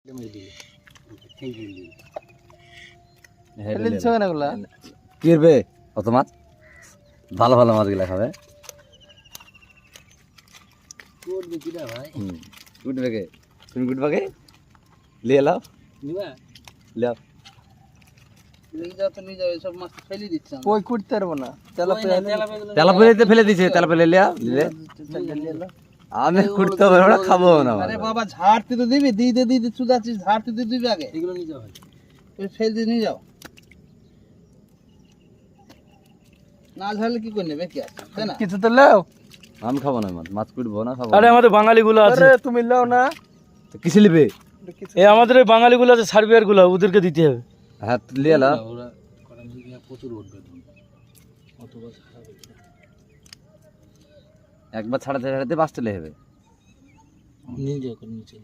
কি করবে অত মাছ? ভালো ভালো মাছগুলা খাবে। উঠবে কে? তুমি উঠবে কে? লিয়ে লাও, লিয়াও। তেলাপিয়াতে ফেলে দিছে, তেলাপিয়া লিয়া দিলে আমি কুটতে হবে না, খাবো না। আরে বাবা ঝাড়তে তো দিবি, দিতে দিতে চুদাচ্ছিস, ঝাড়তে তো দিবি আগে। এগুলো নিয়ে যাও, ফেল দিয়ে নিয়ে যাও। না ঝাড়লে কি করে নেবে? কি আছে তাই না? কিছু তো লাও। আমি খাবো না মাছ, মাছ কুটবো না, খাবো। আরে আমাদের বাঙালি গুলো আছে, তুমি লাও না। কিসে নিবে? এই আমাদের এই বাঙালি গুলো আছে, সার্বিয়ার গুলো, ওদেরকে দিতে হবে। হ্যাঁ লিয়ে লাও। একবার ছাড়াতে ছাড়াতে বাঁচতে হবে। নিয়ে যাও, নিচে